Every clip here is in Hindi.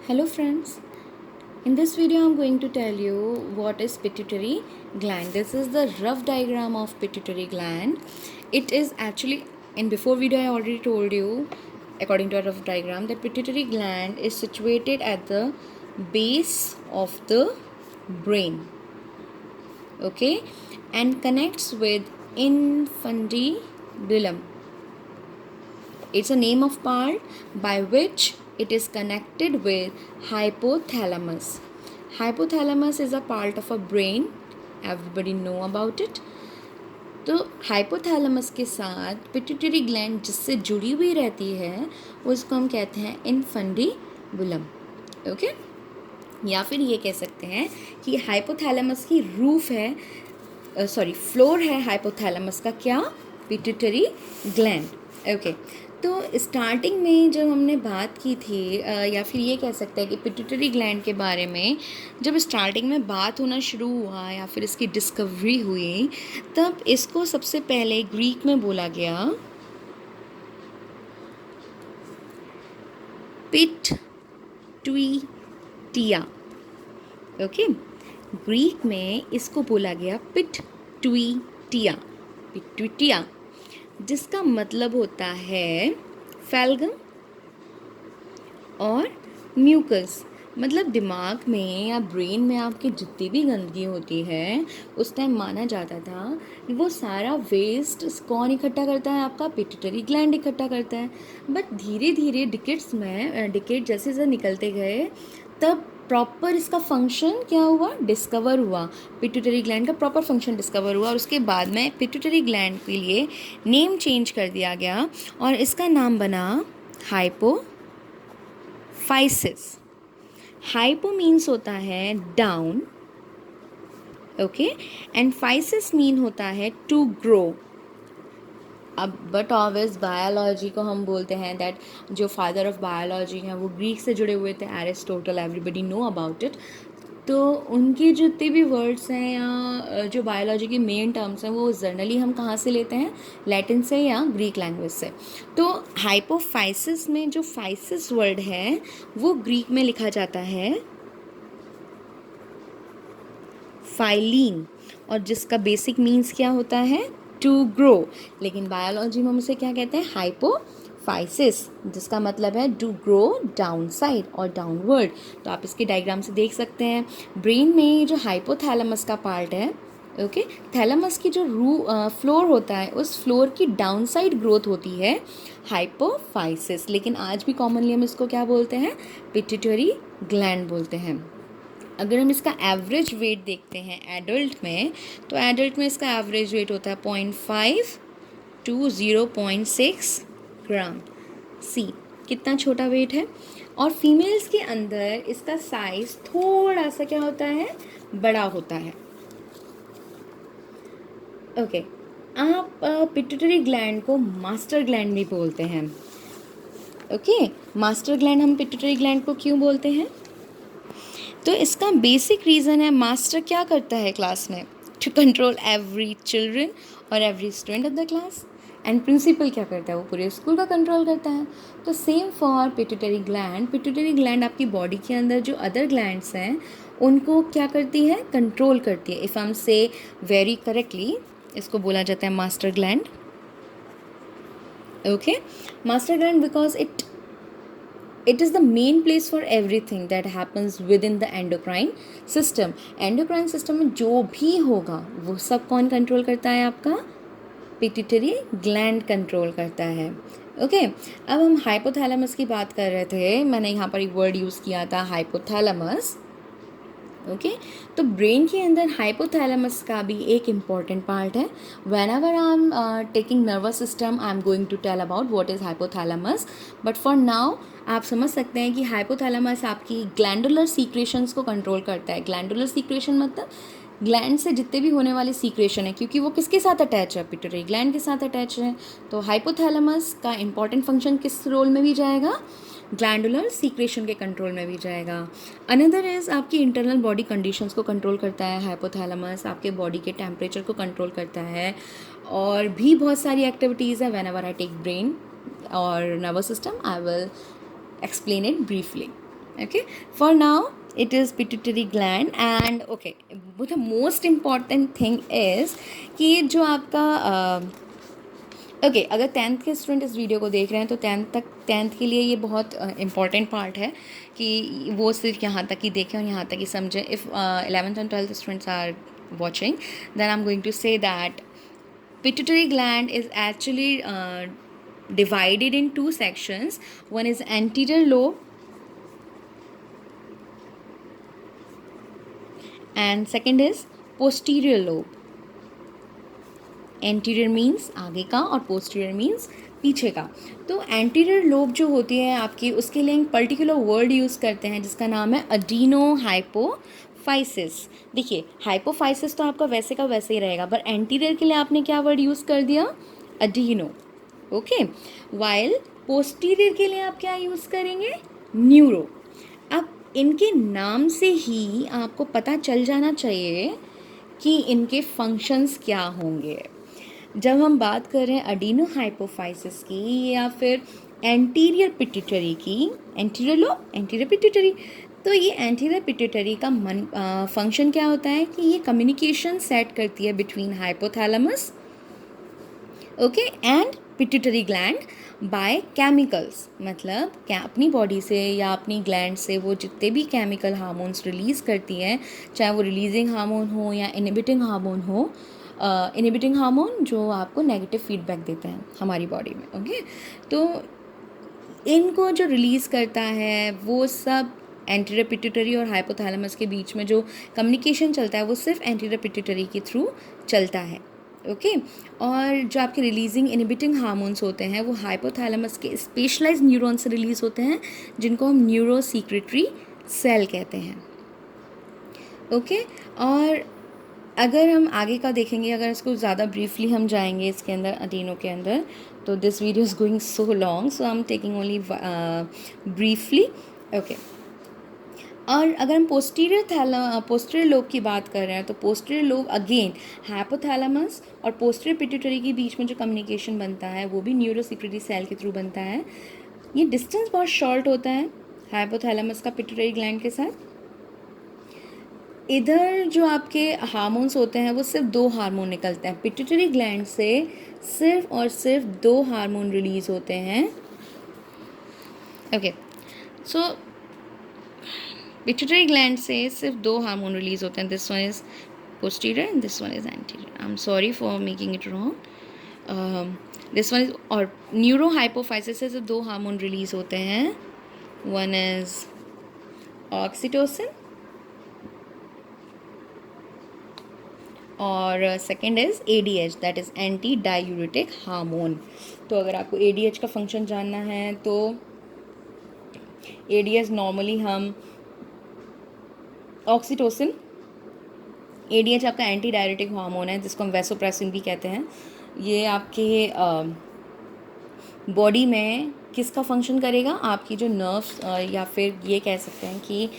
Hello friends, in this video I'm going to tell you what is pituitary gland. This is the rough diagram of pituitary gland. It is actually, in before video I already told you according to a rough diagram that pituitary gland is situated at the base of the brain, okay, and connects with infundibulum. It's a name of part by which it is connected with hypothalamus. Hypothalamus is a part of a brain. Everybody know about it. तो हाइपोथैलेमस के साथ पिट्यूटरी ग्लैंड जिससे जुड़ी हुई रहती है उसको हम कहते हैं इनफंडिबुलम. ओके, या फिर ये कह सकते हैं कि हाइपोथैलेमस की रूफ है, फ्लोर है हाइपोथैलेमस का, क्या? Pituitary gland. ओके, तो स्टार्टिंग में जब हमने बात की थी या फिर ये कह सकते हैं कि पिट्यूटरी ग्लैंड के बारे में जब स्टार्टिंग में बात होना शुरू हुआ या फिर इसकी डिस्कवरी हुई, तब इसको सबसे पहले ग्रीक में बोला गया पिट्यूटिया. ओके, ग्रीक में इसको बोला गया पिट्यूटिया, पिट्यूटिया, जिसका मतलब होता है फैल्गम और म्यूकस. मतलब दिमाग में या ब्रेन में आपकी जितनी भी गंदगी होती है उस टाइम माना जाता था कि वो सारा वेस्ट कौन इकट्ठा करता है? आपका पिट्यूटरी ग्लैंड इकट्ठा करता है. बट धीरे धीरे डिकेट जैसे जैसे निकलते गए तब प्रॉपर इसका फंक्शन क्या हुआ? डिस्कवर हुआ. पिट्यूटरी ग्लैंड का प्रॉपर फंक्शन डिस्कवर हुआ और उसके बाद में पिट्यूटरी ग्लैंड के लिए नेम चेंज कर दिया गया और इसका नाम बना हाइपोफाइसिस. हाइपो मीन्स होता है down, okay, and physis mean होता है टू ग्रो. अब बट ऑब्वियस बायोलॉजी को हम बोलते हैं दैट जो फादर ऑफ बायोलॉजी हैं वो ग्रीक से जुड़े हुए थे, Aristotle, everybody know about it. तो उनके जितने भी वर्ड्स हैं या जो बायोलॉजी की मेन टर्म्स हैं वो जनरली हम कहाँ से लेते हैं? लैटिन से या ग्रीक लैंग्वेज से. तो हाइपोफाइसिस में जो फाइसिस वर्ड है वो ग्रीक में लिखा जाता है फाइलीन, और जिसका बेसिक मीन्स क्या होता है? To grow. लेकिन बायोलॉजी में हम उसे क्या कहते हैं? हाइपोफाइसिस, जिसका मतलब है टू ग्रो डाउन साइड और डाउनवर्ड. तो आप इसके डायग्राम से देख सकते हैं ब्रेन में जो हाइपोथैलेमस का पार्ट है, ओके, थैलेमस की जो फ्लोर होता है उस फ्लोर की डाउन साइड ग्रोथ होती है हाइपोफाइसिस. लेकिन आज भी कॉमनली हम इसको क्या बोलते हैं? पिट्यूटरी ग्लैंड बोलते हैं. अगर हम इसका एवरेज वेट देखते हैं एडल्ट में, तो एडल्ट में इसका एवरेज वेट होता है 0.5 to 0.6 ग्राम. सी कितना छोटा वेट है. और फीमेल्स के अंदर इसका साइज थोड़ा सा क्या होता है? बड़ा होता है. ओके, आप पिट्यूटरी ग्लैंड को मास्टर ग्लैंड भी बोलते हैं. ओके, मास्टर ग्लैंड हम पिट्यूटरी ग्लैंड को क्यों बोलते हैं? तो इसका बेसिक रीज़न है, मास्टर क्या करता है क्लास में? टू कंट्रोल एवरी चिल्ड्रन और every student of the class. And principal क्या करता है? वो पूरे स्कूल का कंट्रोल करता है. तो same for pituitary gland. Pituitary gland आपकी बॉडी के अंदर जो अदर ग्लैंड्स हैं उनको क्या करती है? कंट्रोल करती है. इफ़ हम से वेरी करेक्टली इसको बोला जाता है master gland. Okay, master gland because it is the main place for everything that happens within the endocrine system. endocrine system में जो भी होगा वो सब कौन कंट्रोल करता है? आपका पिट्यूटरी ग्लैंड कंट्रोल करता है. ओके, अब हम हाइपोथैलेमस की बात कर रहे थे. मैंने यहाँ पर एक वर्ड यूज़ किया था हाइपोथैलेमस. ओके, तो ब्रेन के अंदर हाइपोथैलेमस का भी एक इम्पॉर्टेंट पार्ट है. Whenever I am taking nervous system I am going to tell about what is hypothalamus. But for now आप समझ सकते हैं कि हाइपोथैलेमस आपकी ग्लैंडुलर सीक्रेशंस को कंट्रोल करता है. ग्लैंडुलर सीक्रेशन मतलब ग्लैंड से जितने भी होने वाले सीक्रेशन है, क्योंकि वो किसके साथ अटैच है? पिट्यूटरी ग्लैंड के साथ अटैच है. तो हाइपोथैलेमस का इंपॉर्टेंट फंक्शन किस रोल में भी जाएगा? ग्लैंडुलर सीक्रेशन के कंट्रोल में भी जाएगा. अनदर इज़ आपकी इंटरनल बॉडी कंडीशंस को कंट्रोल करता है हाइपोथैलेमस. आपके बॉडी के टेम्परेचर को कंट्रोल करता है और भी बहुत सारी एक्टिविटीज़ है. व्हेनेवर आई टेक ब्रेन और nervous system I will explain it briefly. Okay, for now it is pituitary gland. And okay, but the most important thing is कि जो आपका ओके अगर 10th के स्टूडेंट इस वीडियो को देख रहे हैं तो 10th के लिए ये बहुत इंपॉर्टेंट पार्ट है कि वो सिर्फ यहाँ तक ही देखें और यहाँ तक ही समझें. If 11th and 12th students are watching, then I'm going to say that pituitary gland is actually divided in two sections. One is anterior lobe and second is posterior lobe. Anterior means आगे का और पोस्टीरियर मीन्स पीछे का. तो एंटीरियर लोब जो होती है आपकी, उसके लिए एक पर्टिकुलर वर्ड यूज़ करते हैं जिसका नाम है अडीनो हाइपोफाइसिस. देखिए हाइपोफाइसिस तो आपका वैसे का वैसे ही रहेगा, पर एंटीरियर के लिए आपने क्या वर्ड यूज़ कर दिया, अडीनो. ओके, वाइल पोस्टीरियर के लिए आप क्या यूज़ करेंगे, न्यूरो. अब इनके नाम से ही आपको पता चल जाना चाहिए कि इनके फंक्शंस क्या होंगे. जब हम बात कर रहे हैं अडीनो हाइपोफाइसिस की या फिर एंटीरियर पिट्यूटरी की, एंटीरियर लोब एंटीरियर पिट्यूटरी, तो ये एंटीरियर पिट्यूटरी का फंक्शन क्या होता है कि ये कम्युनिकेशन सेट करती है between hypothalamus okay and pituitary gland by chemicals. मतलब क्या अपनी बॉडी से या अपनी ग्लैंड से वो जितने भी केमिकल हार्मोन्स रिलीज़ करती है, चाहे वो रिलीजिंग हार्मोन हो या इनहिबिटिंग हार्मोन हो. इनहिबिटिंग हार्मोन जो आपको नेगेटिव फीडबैक देते हैं हमारी बॉडी में. ओके, तो इनको जो रिलीज़ करता है वो सब एंटीरियर पिट्यूटरी और हाइपोथैलेमस के बीच में जो कम्युनिकेशन चलता है वो सिर्फ एंटीरियर पिट्यूटरी के थ्रू चलता है. ओके, और जो आपके रिलीजिंग इनहिबिटिंग हार्मोन्स होते हैं वो हाइपोथैलेमस के स्पेशलाइज्ड न्यूरॉन से रिलीज़ होते हैं जिनको हम न्यूरो सीक्रेटरी सेल कहते हैं. ओके, और अगर हम आगे का देखेंगे, अगर इसको ज़्यादा ब्रीफली हम जाएंगे इसके अंदर अडीनो के अंदर, तो this video is going so long, so I am taking only briefly. Okay, और अगर हम पोस्टीरियर लोब की बात कर रहे हैं तो पोस्टीरियर लोब अगेन हाइपोथैलेमस और पोस्टीरियर पिट्यूटरी के बीच में जो कम्युनिकेशन बनता है वो भी न्यूरोसिक्रेटरी सेल के थ्रू बनता है. ये डिस्टेंस बहुत शॉर्ट होता है हाइपोथैलेमस का पिट्यूटरी ग्लैंड के साथ. इधर जो आपके हार्मोन्स होते हैं वो सिर्फ 2 हार्मोन निकलते हैं पिट्यूटरी ग्लैंड से, सिर्फ और सिर्फ 2 हार्मोन रिलीज़ होते हैं. ओके, सो पिट्यूटरी ग्लैंड से सिर्फ 2 हार्मोन रिलीज़ होते हैं. This one is posterior and this one is anterior. I am sorry for making it wrong. This one is, और न्यूरो हाइपोफाइसिस से 2 हार्मोन रिलीज़ होते हैं. वन इज़ ऑक्सीटोसिन और second is ADH, that is anti diuretic hormone. तो अगर आपको ADH का फंक्शन जानना है तो ADH नॉर्मली हम ऑक्सीटोसिन, ADH आपका एंटी डायूरेटिक हार्मोन है जिसको हम वैसोप्रेसिन भी कहते हैं. ये आपके बॉडी में किसका फंक्शन करेगा, आपकी जो नर्व्स या फिर ये कह सकते हैं कि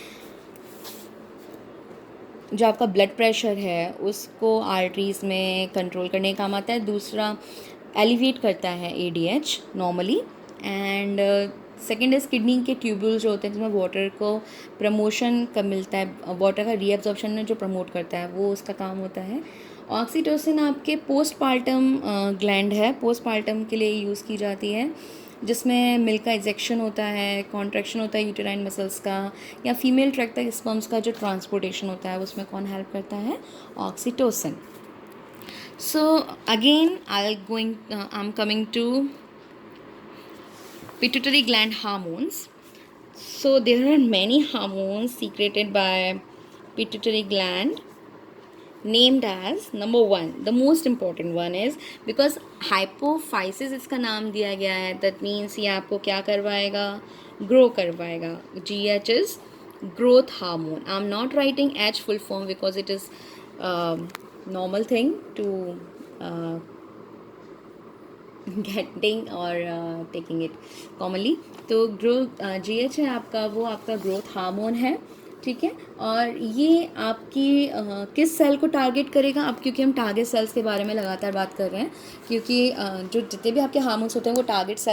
जो आपका ब्लड प्रेशर है उसको आर्टरीज़ में कंट्रोल करने का काम आता है. दूसरा एलिवेट करता है ADH normally. And second is kidney के ट्यूब्यूल्स जो होते हैं जिसमें वाटर को प्रमोशन का मिलता है, वाटर का रीअब्जॉर्प्शन में जो प्रमोट करता है वो उसका काम होता है. ऑक्सीटोसिन आपके पोस्टपार्टम ग्लैंड है, पोस्टपार्टम के लिए यूज़ की जाती है जिसमें मिल्क का इजेक्शन होता है, कॉन्ट्रैक्शन होता है यूटेराइन मसल्स का, या फीमेल ट्रैक तक स्पर्म्स का जो ट्रांसपोर्टेशन होता है उसमें कौन हेल्प करता है, oxytocin. So again I am coming to pituitary gland hormones. So there are many hormones secreted by pituitary gland, named as number 1, the most important one is, because hypophysis इसका नाम दिया गया है, that means ये आपको क्या करवाएगा, grow करवाएगा. GH is growth hormone. I'm not writing H full form because it is normal thing to getting और टेकिंग इट कॉमनली. तो GH है आपका, वो आपका ग्रोथ हार्मोन है. ठीक है, और ये आपकी किस सेल को टारगेट करेगा, अब क्योंकि हम टारगेट सेल्स के बारे में लगातार बात कर रहे हैं, क्योंकि जो जितने भी आपके हार्मोन्स होते हैं वो टारगेट सेल